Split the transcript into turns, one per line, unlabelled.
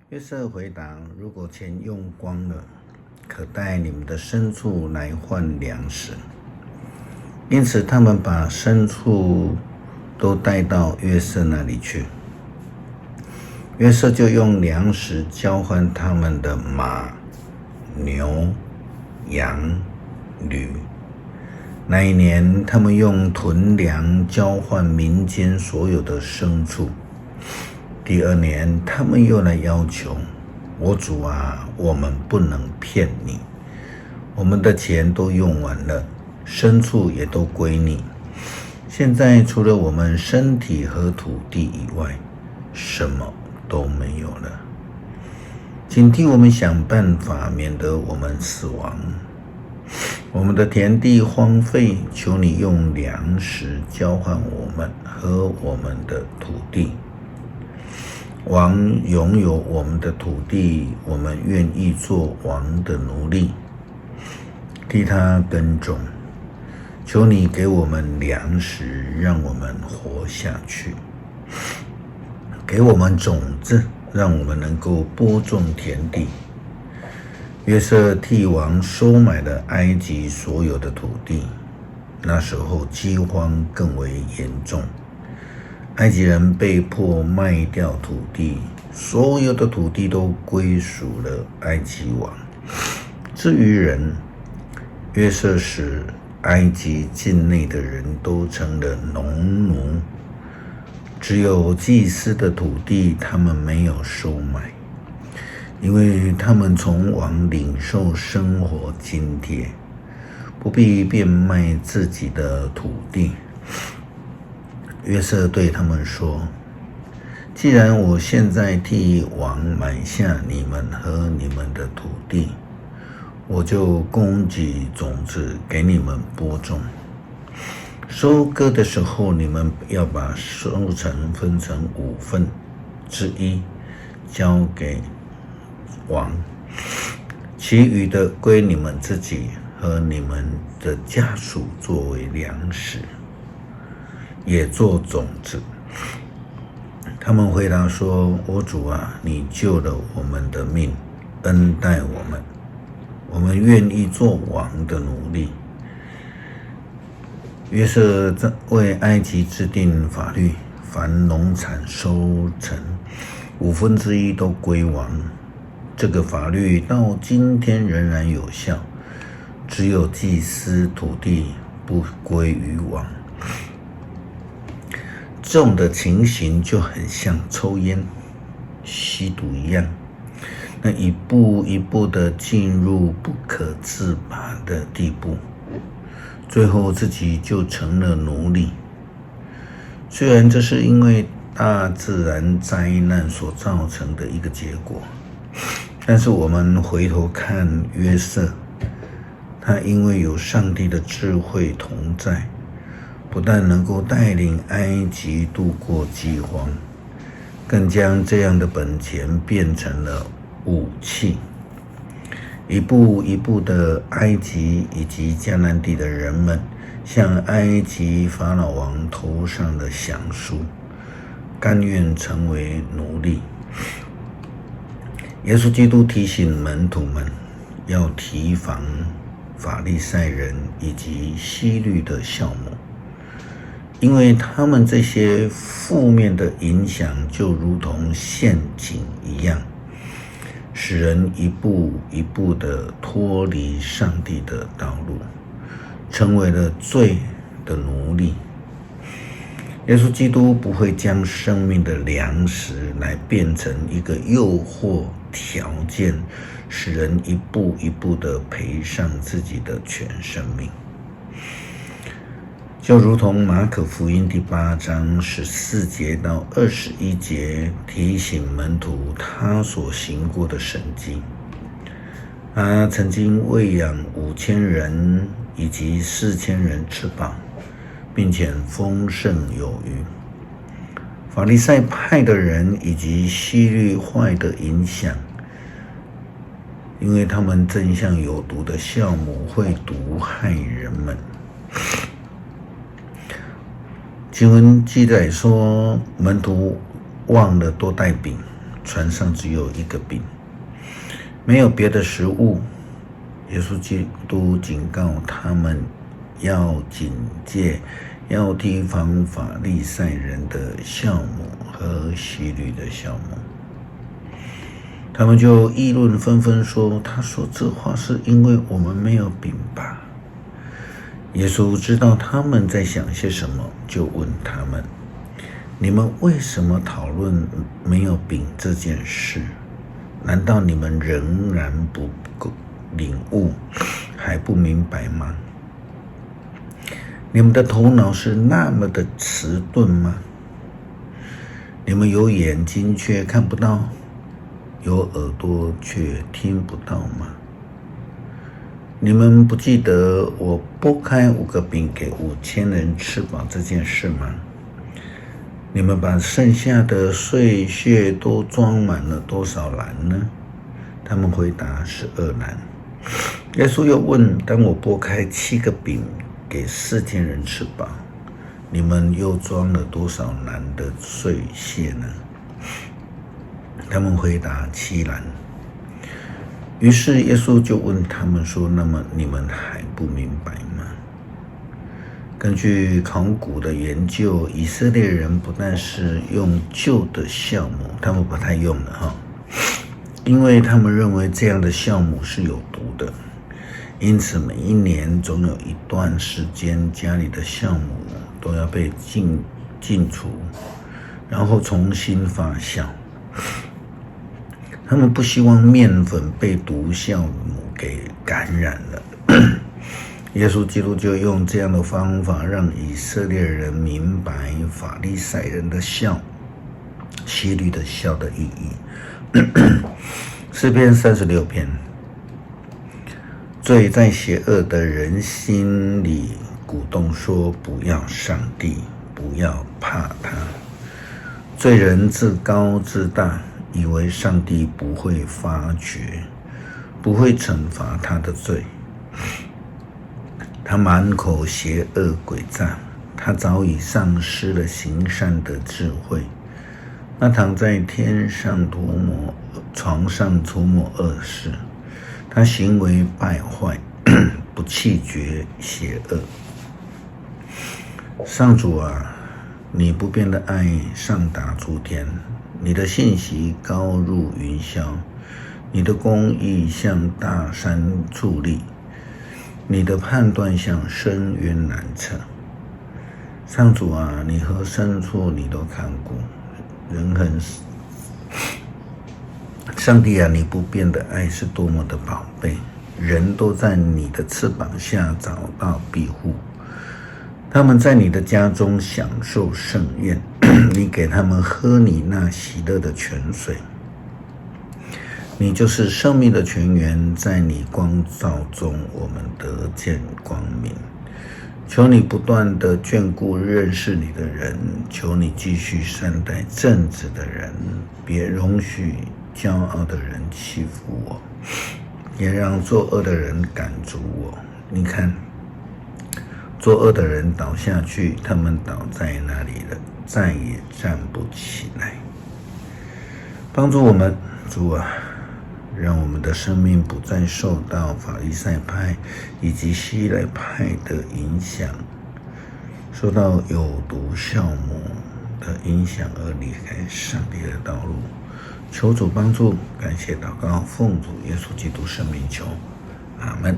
约瑟回答：如果钱用光了，可带你们的牲畜来换粮食。因此他们把牲畜都带到约瑟那里去。约瑟就用粮食交换他们的马、牛、羊、驴。那一年，他们用囤粮交换民间所有的牲畜。第二年，他们又来要求：我主啊，我们不能骗你，我们的钱都用完了，牲畜也都归你。现在除了我们身体和土地以外，什么都没有了。请替我们想办法，免得我们死亡。我们的田地荒废，求你用粮食交换我们和我们的土地。王拥有我们的土地，我们愿意做王的奴隶，替他耕种。求你给我们粮食，让我们活下去。给我们种子，让我们能够播种田地。约瑟替王收买了埃及所有的土地，那时候饥荒更为严重，埃及人被迫卖掉土地，所有的土地都归属了埃及王。至于人，约瑟使埃及境内的人都成了农奴，只有祭司的土地他们没有收买，因为他们从王领受生活津贴，不必变卖自己的土地。约瑟对他们说：既然我现在替王买下你们和你们的土地，我就供给种子给你们播种。收割的时候，你们要把收成分成1/5交给王，其余的归你们自己和你们的家属作为粮食，也做种子。他们回答说：我主啊，你救了我们的命，恩待我们，我们愿意做王的奴隶。约瑟为埃及制定法律，凡农产收成1/5都归王。这个法律到今天仍然有效，只有祭司土地不归于王。这种的情形就很像抽烟、吸毒一样，那一步一步的进入不可自拔的地步，最后自己就成了奴隶。虽然这是因为大自然灾难所造成的一个结果，但是我们回头看约瑟，他因为有上帝的智慧同在，不但能够带领埃及度过饥荒，更将这样的本钱变成了武器。一步一步的，埃及以及迦南地的人们向埃及法老王头上的降书，甘愿成为奴隶。耶稣基督提醒门徒们要提防法利赛人以及希律的酵母，因为他们这些负面的影响就如同陷阱一样，使人一步一步的脱离上帝的道路，成为了罪的奴隶。耶稣基督不会将生命的粮食来变成一个诱惑条件，使人一步一步的赔上自己的全生命。就如同马可福音第8章14节到21节提醒门徒他所行过的神迹。他曾经喂养5000人以及4000人吃饱，并且丰盛有余。法利赛派的人以及希律坏的影响，因为他们正像有毒的酵母会毒害人们。经文记载说，门徒忘了多带饼，船上只有一个饼，没有别的食物。耶稣基督警告他们要警戒，要提防法利赛人的酵母和希律的酵母。他们就议论纷纷说，他说这话是因为我们没有饼吧？耶稣知道他们在想些什么，就问他们，你们为什么讨论没有饼这件事？难道你们仍然不领悟，还不明白吗？你们的头脑是那么的迟钝吗？你们有眼睛却看不到，有耳朵却听不到吗？你们不记得我拨开5个饼给5000人吃饱这件事吗？你们把剩下的碎屑都装满了多少篮呢？他们回答12篮。耶稣又问，当我拨开7个饼给4000人吃饱，你们又装了多少篮的碎屑呢？他们回答7篮。于是耶稣就问他们说，那么你们还不明白吗？根据考古的研究，以色列人不但是用旧的酵母，他们不太用了因为他们认为这样的酵母是有毒的，因此每一年总有一段时间家里的酵母都要被净除，然后重新发酵。他们不希望面粉被毒酵母给感染了。耶稣基督就用这样的方法让以色列人明白法利赛人的酵、希律的酵的意义。诗篇36篇，罪在邪恶的人心里鼓动说，不要上帝，不要怕他。罪人自高自大，以为上帝不会发觉，不会惩罚他的罪。他满口邪恶诡诈，他早已丧失了行善的智慧。那躺在床上涂抹恶事，他行为败坏，不弃绝邪恶。上主啊，你不变的爱上达诸天，你的信息高入云霄，你的公义像大山矗立，你的判断像深渊难测。上主啊，你和深处你都看过，人很上帝啊，你不变的爱是多么的宝贝，人都在你的翅膀下找到庇护，他们在你的家中享受盛宴，你给他们喝你那喜乐的泉水。你就是生命的泉源，在你光照中我们得见光明。求你不断的眷顾认识你的人，求你继续善待正直的人，别容许骄傲的人欺负我，也让作恶的人赶逐我。你看，作恶的人倒下去，他们倒在那里了，再也站不起来。帮助我们，主啊，让我们的生命不再受到法利赛派以及希莱派的影响，受到有毒酵母的影响而离开上帝的道路。求主帮助，感谢祷告，奉主耶稣基督圣名求，阿们。